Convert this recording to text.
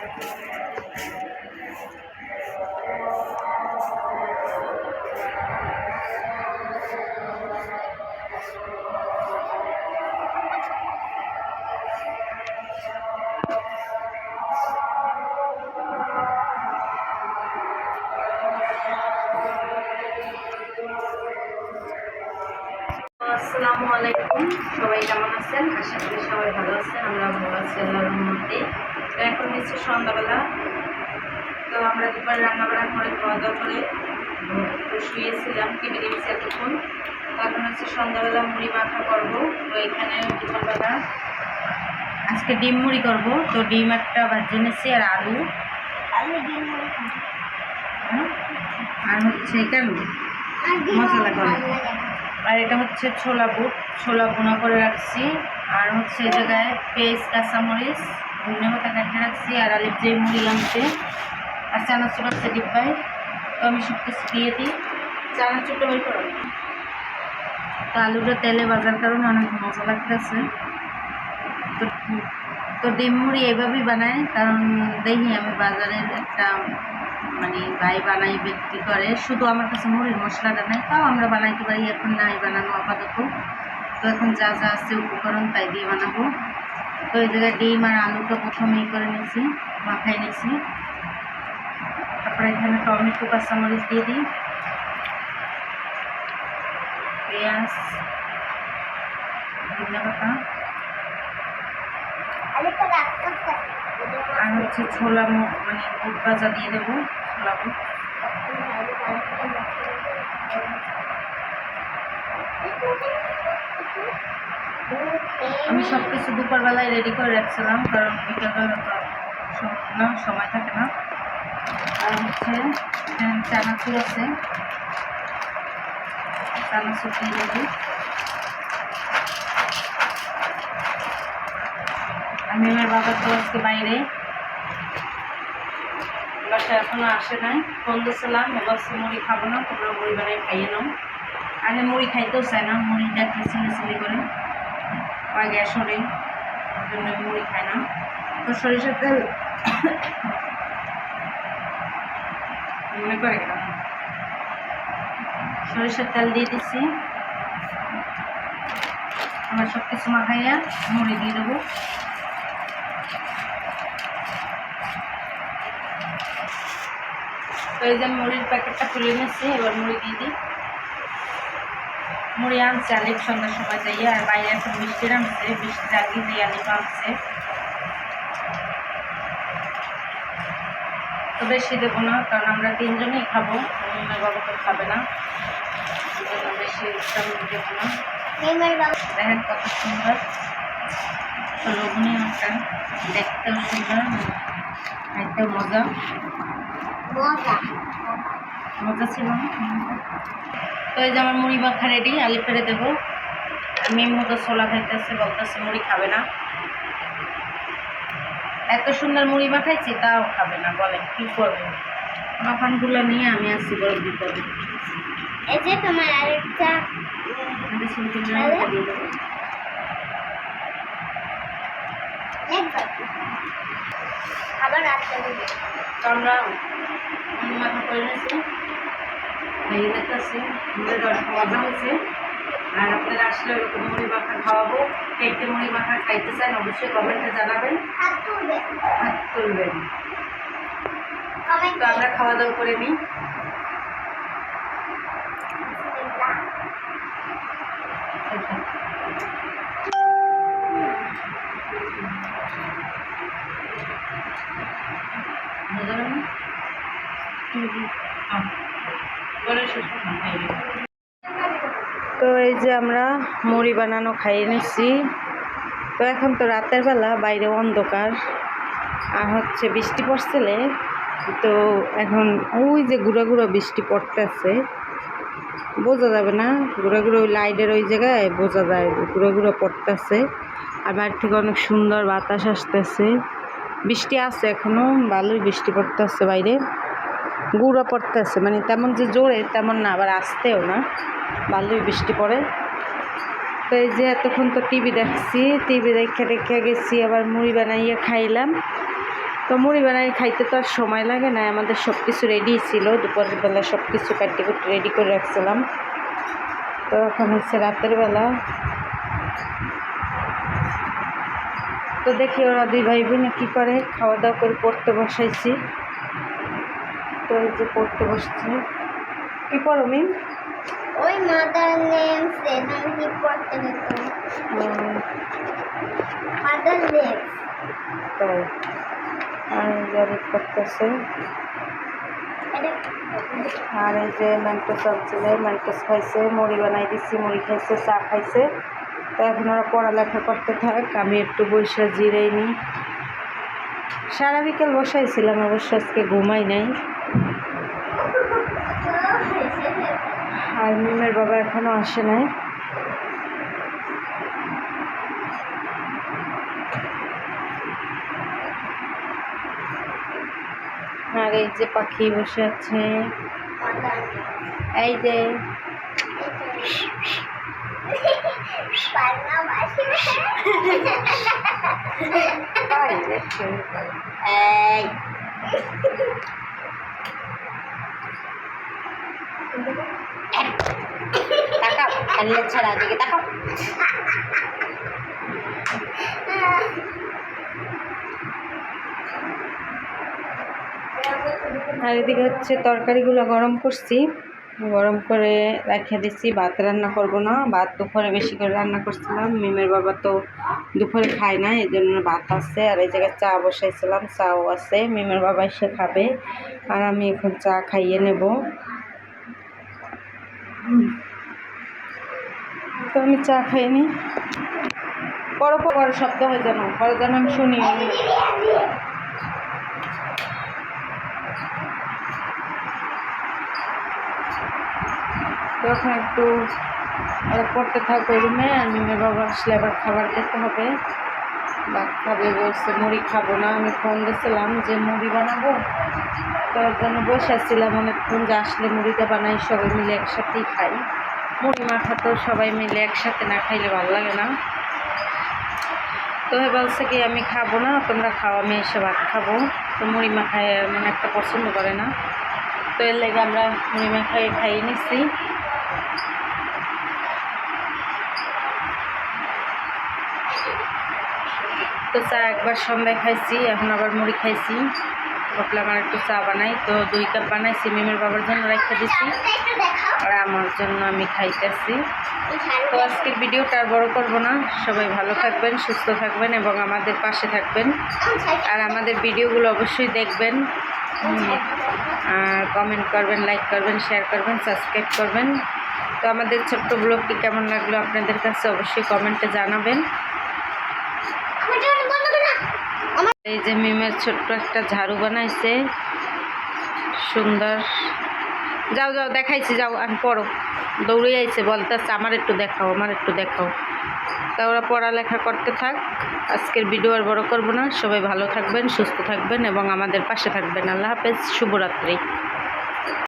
আসসালামু আলাইকুম, সবাই কেমন আছেন? আশা করি সবাই ভালো আছেন। আমরা ভালো আছি আল্লাহর রহমতে। তো এখন হচ্ছে সন্ধ্যাবেলা। তো আমরা দুপুরে রান্নাবান্না করে খাওয়া দাওয়া করে একটু শুয়েছিলাম, টিভি দেখছি এতক্ষণ। তো এখন হচ্ছে সন্ধ্যাবেলা মুড়ি মাখা করবো। তো এখানে দুপুরবেলা আজকে ডিম মুড়ি করবো। তো ডিম একটা ভাজি নিচ্ছি আর আলু আর হচ্ছে কেন মশলা করে। আর এটা হচ্ছে ছোলা বুট, ছোলা বোনা করে রাখছি। আর হচ্ছে এই জায়গায় পেঁয়াজ, কাঁচামরিচ, ধনে পাতা কাটে রাখছি। আর আলিফ যে মুড়ি আনছে আর চানাচুর আছে ডিব্বায়। তো আমি সব কিছু দিয়ে দিই। চানাচুরটা বের করো। তো আলুটা তেলে ভাজার কারণে অনেক মজা লাগতেছে। তো তো ডিম মুড়ি এভাবেই বানাই, কারণ দেখি আমি বাজারের একটা ভাই বানাই, বিক্রি করে। শুধু আমার কাছে মুড়ির মশলাটা নেই, তাও আমরা বানাইতে পারি। এখন নাই বানানো আপাতত। তো এখন যা যা আছে উপকরণ তাই দিয়ে বানাবো। তো এই জায়গায় ডিম আর আলুটা প্রথমে করে নিয়েছি, মাখাই নিয়েছি। তারপরে এখানে টমেটো, কাঁচামরিচ দিয়ে দিই, পেঁয়াজ, ধনে পাতা আর হচ্ছে ছোলা বুট ভাজা দিয়ে দেবো। ছোলা বুট আমি সব কিছু দুপুরবেলায় রেডি করে রাখছিলাম, কারণ বিকেলবেলা তো সময় থাকে না। আর হচ্ছে চানাচুর আছে, চানাচুর দিয়ে দেবো। আমি আমার বাবার তো আজকে বাইরে, বাসায় এখনো আসে নাই। ফোন দিয়েছিলাম, বলছে মুড়ি খাবো না, তোমরা মুড়ি বানাই খাইয়ে নাও। আগে মুড়ি খাইতেও চায় না, মুড়ি দেখলে চিলি করে ওই গ্যাস ওরে, ওই জন্য মুড়ি খায় না। তো সরিষার তেল মনে করে কেন সরিষার তেল দিয়ে দিচ্ছি। আমার সব কিছু মাখাইয়া মুড়ি দিয়ে দেবো। তো এই যে মুড়ির প্যাকেটটা খুলে নিচ্ছি, এবার মুড়ি দিয়ে দিই। মুড়ি আনছে আলিফ সন্ধ্যার সময় যাইয়া, আর বাইরে এখন বৃষ্টি নামছে, বৃষ্টির আগে দিয়ে আলিফ আনছে। তো বেশি দেবো না, কারণ আমরা তিনজনেই খাবো, মেয়ের বাবা তো খাবে না, বেশি দেবো না। দেখেন কত সুন্দর, লোভনীয় একটা, দেখতেও সুন্দর, খাইতেও মজা ছিল না। তো এই যে আমার মুড়ি মাখা রেডি, আলি ফেলে দেবো। মেয়ে মতো ছোলা খাইতেছে, বলতেছে মুড়ি খাবে না। এত সুন্দর মুড়ি মাখাইছি তাও খাবে না, বলে কি করবো। মাখানগুলো নিয়ে আমি আসছি বড় বিপদে। এই যে তোমার আরেকটা দিয়ে দেবো। তো আমরা মুড়ি মাখা করে নিয়েছি, খাইয়ে দেখতেছি, মুড়িটা অনেক মজা হয়েছে। আর আপনারা আসলে ওরকম মুড়ি মাখা খাওয়াবো। কে মুড়ি মাখা খাইতে চান অবশ্যই কমেন্টে জানাবেন, হাত তুলবেন। তো আমরা খাওয়া দাওয়া করে নিই। তো এই যে আমরা মুড়ি বানানো খাইয়ে নিচ্ছি। তো এখন তো রাতের বেলা, বাইরে অন্ধকার, আর হচ্ছে বৃষ্টি পড়ছিলে। তো এখন ওই যে গুঁড়া গুঁড়ো বৃষ্টি পড়তেছে, বোঝা যাবে না। গুঁড়া গুঁড়ো ওই লাইটের ওই জায়গায় বোঝা যায় গুঁড়ো গুঁড়ো পড়তেছে। আর বাইরে থেকে অনেক সুন্দর বাতাস আসতেছে। বৃষ্টি আছে এখনও, ভালোই বৃষ্টি পড়তেছে বাইরে, গুঁড়া পড়তেছে, তেমন যে জোরে তেমন না, আবার আসতেও না, ভালোই বৃষ্টি পড়ে। তো এই যে এতক্ষণ তো টিভি দেখছি, টিভি দেখে গেছি, আবার মুড়ি বানাইয়া খাইলাম। তো মুড়ি বানাই খাইতে তো আর সময় লাগে না, আমাদের সব কিছু রেডি ছিল, দুপুরের বেলা সব কিছু কাটি কুটি রেডি করে রাখছিলাম। তো এখন হচ্ছে রাতের বেলা। তো দেখি ওরা দুই ভাই বোনে কী করে, খাওয়া দাওয়া করে পড়তে বসাইছি। তো এই যে পড়তে বসছে। কি পড়ো মিম? ওই মাদার নেম সেখানে কি পড়তে হতো, মাদার নেম। তাই আর জারি করতেছে। আর এই যে ম্যান্টোস আনছিল, ম্যান্টোস খাইছে, মুড়ি বানাই দিচ্ছি, মুড়ি খাইছে, চা খাইছে। তো এখন ওরা পড়ালেখা করতে থাক, আমি একটু বসে জিরেই নিই। সারা বিকেল বসাইছিলাম, অবশ্য আজকে ঘুমাই নাই। আর মিমের বাবা এখনো আসে নাই। আর এই যে পাখি বসে আছে, এই যে তাকাও, আল্লাহ ছাড়া দিকে তাকাও। আর এদিকে হচ্ছে তরকারিগুলো গরম করছি, গরম করে রেখে দিচ্ছি। ভাত রান্না করব না, ভাত দুপুরে বেশি করে রান্না করছিলাম। মিমের বাবা তো দুপুরে খায় না, এই জন্য ভাত আছে। আর এই জায়গায় চা বসাইছিলাম, চাও আছে, মিমের বাবা এসে খাবে। আর আমি এখন চা খাইয়ে নেব। তো আমি চা খাইয়ে নিই। পরো পর শব্দ হয় যেন, পরে যেন আমি শুনি। তখন একটু পড়তে থাকবে রুমে। আর মিমের বাবা আসলে আবার খাবার খেতে হবে, ভাত খাবে বলছে, মুড়ি খাবো না। আমি ফোন দিয়েছিলাম যে মুড়ি বানাবো, তো ওর জন্য বসেছিলাম অনেকক্ষণ, যে আসলে মুড়িটা বানাই, সবাই মিলে একসাথেই খাই। মুড়ি মাখা তো সবাই মিলে একসাথে না খাইলে ভালো লাগে না। তো বলছে কি আমি খাবো না, তোমরা খাও, আমি এসে ভাত খাবো। তো মুড়ি মাখায় মানে একটা পছন্দ করে না, তো এর লেগে আমরা মুড়ি মাখায় খাইয়ে নিচ্ছি। তো চা একবার সন্ধ্যায় খাইছি, এখন আবার মুড়ি খাইছি। ভাবলাম আর একটু চা বানাই, তো 2 কাপ বানাইছি, মিমের বাবার জন্য রেখে দিছি, আর আমার জন্য আমি খাইতেছি। তো আজকের ভিডিওটা আর বড় করবো না। সবাই ভালো থাকবেন, সুস্থ থাকবেন এবং আমাদের পাশে থাকবেন। আর আমাদের ভিডিওগুলো অবশ্যই দেখবেন, আর কমেন্ট করবেন, লাইক করবেন, শেয়ার করবেন, সাবস্ক্রাইব করবেন। তো আমাদের ছোট্ট ব্লগটি কেমন লাগলো আপনাদের কাছে অবশ্যই কমেন্টে জানাবেন। এই যে মিমের ছোট্ট একটা ঝাড়ু বানাইছে, সুন্দর। যাও যাও দেখাইছি, যাও আমি পড়ো। দৌড়ে আইছে, বলতেছে আমার একটু দেখাও, আমার একটু দেখাও। তা ওরা পড়ালেখা করতে থাক। আজকের ভিডিও আর বড় করবো না। সবাই ভালো থাকবেন, সুস্থ থাকবেন এবং আমাদের পাশে থাকবেন। আল্লাহ হাফেজ, শুভরাত্রি।